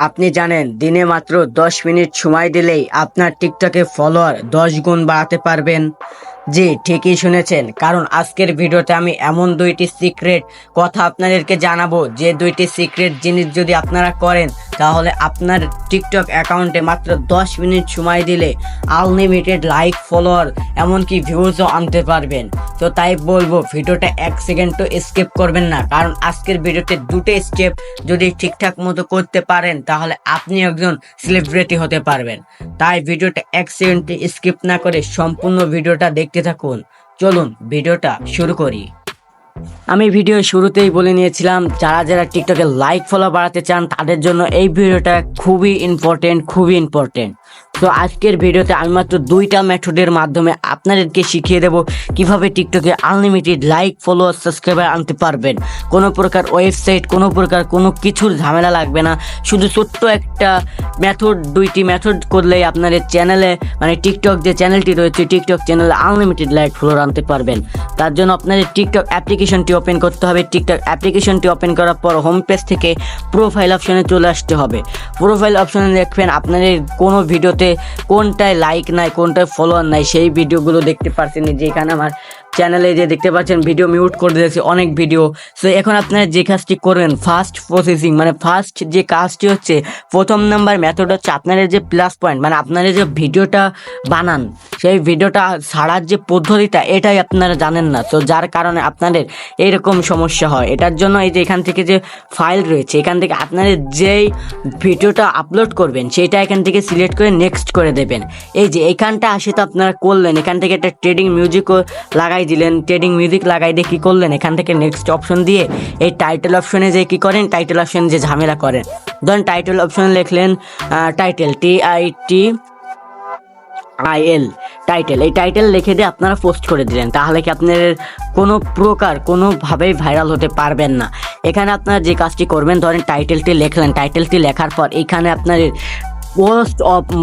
আপনি জানেন দিনে মাত্র 10 মিনিট সময় দিলেই আপনার টিকটকে ফলোয়ার 10 গুণ বাড়াতে পারবেন। জি, ঠিকই শুনেছেন, কারণ আজকের ভিডিওতে আমি এমন দুইটি সিক্রেট কথা আপনাদেরকে জানাবো, যে দুইটি সিক্রেট জিনিস যদি আপনারা করেন তাহলে আপনার টিকটক অ্যাকাউন্টে মাত্র 10 মিনিট সময় দিলে আনলিমিটেড লাইক, ফলোয়ার, এমনকি ভিউজও আনতে পারবেন। তো তাই বলবো ভিডিওটা 1 সেকেন্ড তো স্কিপ করবেন না, কারণ আজকের ভিডিওতে দুটো স্টেপ যদি ঠিকঠাক মতো করতে পারেন তাহলে আপনি একজন সেলিব্রিটি হতে পারবেন। তাই ভিডিওটা 1 সেকেন্ড স্কিপ না করে সম্পূর্ণ ভিডিওটা দেখতে থাকুন। চলুন ভিডিওটা শুরু করি। আমি ভিডিও শুরুতেই বলে নিয়েছিলাম, যারা যারা টিকটকে লাইক ফলো বাড়াতে চান তাদের জন্য এই ভিডিওটা খুবই ইম্পর্টেন্ট। তো আজকের ভিডিওতে আমি মাত্র দুইটা মেথডের মাধ্যমে আপনাদেরকে শিখিয়ে দেব কিভাবে টিকটকে আনলিমিটেড লাইক, ফলোয়ার, সাবস্ক্রাইবার আনতে পারবেন। কোনো প্রকার ওয়েবসাইট, কোনো প্রকার কোনো কিছুর ঝামেলা লাগবে না। শুধু ছোট্ট একটা দুইটি মেথড করলেই আপনাদের চ্যানেলে, মানে টিকটক যে চ্যানেলটি রয়েছে, টিকটক চ্যানেলে আনলিমিটেড লাইক, ফলোয়ার আনতে পারবেন। তার জন্য আপনাদের টিকটক অ্যাপ্লিকেশনটি ওপেন করতে হবে। টিকটক অ্যাপ্লিকেশনটি ওপেন করার পর হোম পেজ থেকে প্রোফাইল অপশনে চলে আসতে হবে। প্রোফাইল অপশনে দেখবেন আপনাদের কোনো ভিডিওতে কোনটায় লাইক নাই, কোনটায় ফলোয়ার নাই, সেই ভিডিওগুলো দেখতে পাচ্ছেন। যেখানে আমার চ্যানেলে যে দেখতে পাচ্ছেন ভিডিও মিউট করে দিয়েছে অনেক ভিডিও। সো এখন আপনারা যে কাজটি করবেন, ফার্স্ট প্রসেসিং, মানে ফার্স্ট যে কাজটি হচ্ছে, প্রথম নাম্বার মেথড হচ্ছে আপনাদের যে প্লাস পয়েন্ট, মানে আপনারা যে ভিডিওটা বানান সেই ভিডিওটা ছাড়ার যে পদ্ধতিটা, এটাই আপনারা জানেন না। তো যার কারণে আপনাদের এইরকম সমস্যা হয়। এটার জন্য এই যে এখান থেকে যে ফাইল রয়েছে, এখান থেকে আপনাদের যেই ভিডিওটা আপলোড করবেন সেইটা এখান থেকে সিলেক্ট করে নেক্সট করে দেবেন। এই যে এখানটা আসে তো আপনারা করলেন, এখান থেকে একটা ট্রেডিং মিউজিকও লাগাই দিলেন। ট্রেডিং মিউজিক লাগাই দিয়ে কী করলেন, এখান থেকে নেক্সট অপশন দিয়ে এই টাইটেল অপশনে যে কী করেন, টাইটেল অপশন যে ঝামেলা করেন, ধরেন টাইটেল অপশনে লিখলেন টাইটেল, TITLE টাইটেল। এই টাইটেল লিখে দিয়ে আপনারা পোস্ট করে দিলেন, তাহলে কি আপনার কোনোভাবেই ভাইরাল হতে পারবেন না। এখানে আপনারা যে কাজটি করবেন, ধরেন টাইটেলটি লিখলেন, টাইটেলটি লেখার পর এখানে আপনাদের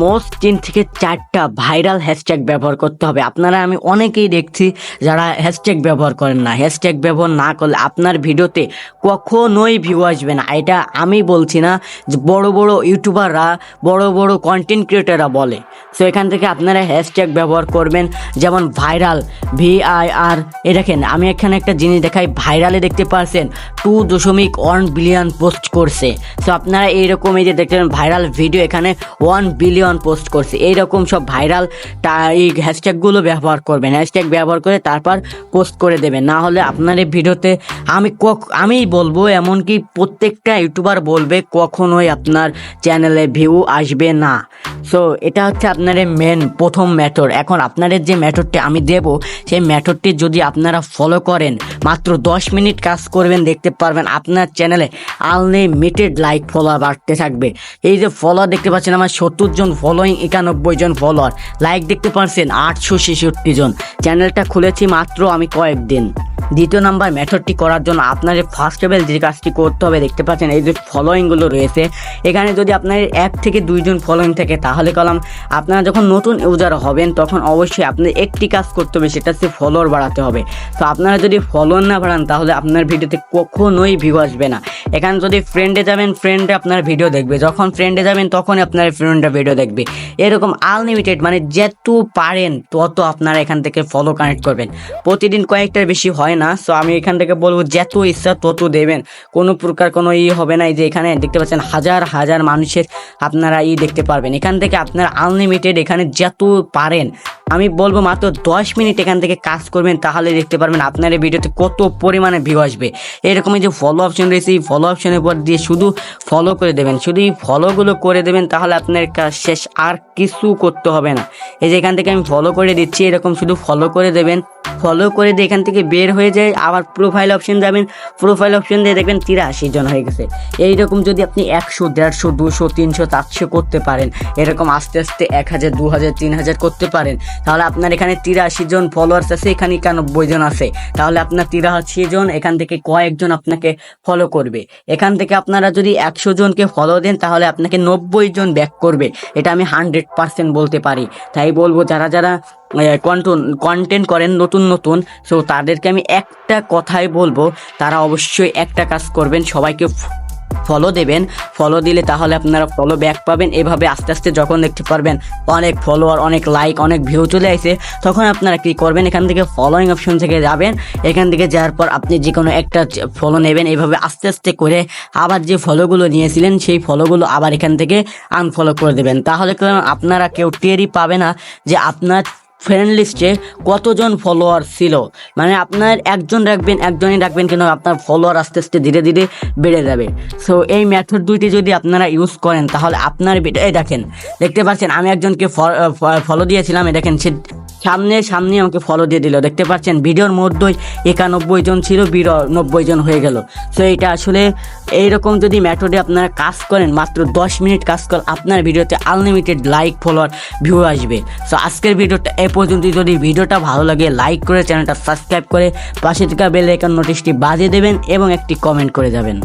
মোস্ট 3 থেকে 4টা ভাইরাল হ্যাশট্যাগ ব্যবহার করতে হবে। আপনারা, আমি অনেকেই দেখছি যারা হ্যাশট্যাগ ব্যবহার করেন না। হ্যাশট্যাগ ব্যবহার না করলে আপনার ভিডিওতে কখনোই ভিউ আসবে না। এটা আমি বলছি না, যে বড় বড় ইউটিউবাররা, বড় বড় কন্টেন্ট ক্রিয়েটাররা বলে। সো এখান থেকে আপনারা হ্যাশট্যাগ ব্যবহার করবেন, যেমন ভাইরাল, VIR। এ দেখেন, আমি এখানে একটা জিনিস দেখাই, ভাইরালে দেখতে পাচ্ছেন 2.1 বিলিয়ন পোস্ট করছে। সো আপনারা এইরকম, এই যে দেখলেন ভাইরাল ভিডিও, এখানে 1 বিলিয়ন পোস্ট করছে। এইরকম সব ভাইরাল এই হ্যাশট্যাগুলো ব্যবহার করবেন। হ্যাশট্যাগ ব্যবহার করে তারপর পোস্ট করে দেবেন। না হলে আপনার এই ভিডিওতে আমি বলবো, এমনকি প্রত্যেকটা ইউটিউবার বলবে, কখনোই আপনার চ্যানেলে ভিউ আসবে না। সো এটা হচ্ছে আপনাদের মেন প্রথম মেথড। এখন আপনাদের যে মেথডটি আমি দেব, সেই মেথডটি যদি আপনারা ফলো করেন, মাত্র 10 মিনিট কাজ করবেন, দেখতে পারবেন আপনার চ্যানেলে আনলিমিটেড লাইক, ফলোয়ার বাড়তে থাকবে। এই যে ফলোয়ার দেখতে পাচ্ছেন আমার 70 জন ফলোয়িং, 91 জন ফলোয়ার, লাইক দেখতে পাচ্ছেন 866 জন। চ্যানেলটা খুলেছি মাত্র আমি কয়েকদিন। দ্বিতীয় নাম্বার মেথডটি করার জন্য আপনাদের ফার্স্ট লেভেল যে কাজটি করতে হবে, দেখতে পাচ্ছেন এই যে ফলোয়িংগুলো রয়েছে, এখানে যদি আপনার 1 থেকে 2 জন ফলোয়িং থাকে, তাহলে আপনারা যখন নতুন ইউজার হবেন তখন অবশ্যই আপনার একটি কাজ করতে হবে, সেটা হচ্ছে ফলোয়ার বাড়াতে হবে। তো আপনারা যদি ফলোয়ার না বাড়ান তাহলে আপনার ভিডিওতে কখনোই ভিউ আসবে না। এখানে যদি ফ্রেন্ডে যাবেন, ফ্রেন্ডে আপনার ভিডিও দেখবে, যখন ফ্রেন্ডে যাবেন তখনই আপনার ফ্রেন্ডরা ভিডিও দেখবে। এরকম আনলিমিটেড, মানে যত পারেন তত আপনারা এখান থেকে ফলো কানেক্ট করবেন। প্রতিদিন কয়েকটার বেশি হয় না। সো আমি এখান থেকে বলবো, যত ইচ্ছা তত দেবেন, কোনো প্রকার কোনো হবে না। এই যে এখানে দেখতে পাচ্ছেন হাজার হাজার মানুষের আপনারা দেখতে পারবেন। এখান থেকে আপনারা আনলিমিটেড, এখানে যত পারেন, আমি বলবো মাত্র 10 মিনিট এখান থেকে কাজ করবেন, তাহলে দেখতে পারবেন আপনার এই ভিডিওতে কত পরিমাণে ভিউ আসবে। এরকমই যে ফলো অপশন রয়েছে, এই ফলো অপশনের পর দিয়ে শুধু ফলো করে দেবেন, শুধু এই ফলোগুলো করে দেবেন, তাহলে আপনার কাজ শেষ, আর কিছু করতে হবে না। এই যে এখান থেকে আমি ফলো করে দিচ্ছি, এরকম শুধু ফলো করে দেবেন। ফলো করে দিয়ে এখান থেকে বের হয়ে যায়, আবার প্রোফাইল অপশন যাবেন। প্রোফাইল অপশন দিয়ে দেখবেন 83 জন হয়ে গেছে। এইরকম যদি আপনি 100, 150, 200, 300, 400 করতে পারেন, এরকম আস্তে আস্তে 1000, 2000, 3000 করতে পারেন, তাহলে আপনার এখানে 83 জন ফলোয়ার্স আছে, এখানে 91 জন আছে, তাহলে আপনার 83 জন, এখান থেকে কয়েকজন আপনাকে ফলো করবে। এখান থেকে আপনারা যদি 100 জনকে ফলো দেন, তাহলে আপনাকে 90 জন ব্যাক করবে। এটা আমি 100% বলতে পারি। তাই বলবো, যারা যারা কন্টেন্ট করেন নতুন, সো তাদেরকে আমি একটা কথাই বলবো, তারা অবশ্যই একটা কাজ করবেন, সবাইকে ফলো দেবেন। ফলো দিলে তাহলে আপনারা ফলো ব্যাক পাবেন। এভাবে আস্তে আস্তে যখন দেখতে পারবেন অনেক ফলোয়ার, অনেক লাইক, অনেক ভিউ চলে আসে, তখন আপনারা কি করবেন, এখান থেকে ফলোইং অপশন থেকে যাবেন। এখান থেকে যাওয়ার পর আপনি যে কোনো একটা ফলো নেবেন। এইভাবে আস্তে আস্তে করে আবার যে ফলোগুলো নিয়েছিলেন সেই ফলোগুলো আবার এখান থেকে আনফলো করে দেবেন। তাহলে আপনারা কেউ টেরই পাবে না যে আপনার ফ্রেন্ড লিস্টে কতজন ফলোয়ার ছিল। মানে আপনার একজনই রাখবেন, কিন্তু আপনার ফলোয়ার আস্তে আস্তে ধীরে ধীরে বেড়ে যাবে। সো এই মেথড দুইটি যদি আপনারা ইউজ করেন তাহলে আপনার এই দেখতে পাচ্ছেন আমি একজনকে ফলো দিয়েছিলাম, দেখেন সে সামনে আমাকে ফলো দিয়ে দিল। দেখতে পাচ্ছেন ভিডিওর মধ্যেই 91 জন ছিল, 90 জন হয়ে গেল। সো এটা আসলে এইরকম যদি মেথডে আপনারা কাজ করেন, মাত্র 10 মিনিট কাজ করেন, আপনার ভিডিওতে আনলিমিটেড লাইক, ফলোয়ার, ভিউ আসবে। সো আজকের ভিডিওটা এ পর্যন্ত। যদি ভিডিওটা ভালো লাগে লাইক করে চ্যানেলটা সাবস্ক্রাইব করে পাশে থাকা বেল আইকন নোটিশটি বাজিয়ে দেবেন এবং একটি কমেন্ট করে যাবেন।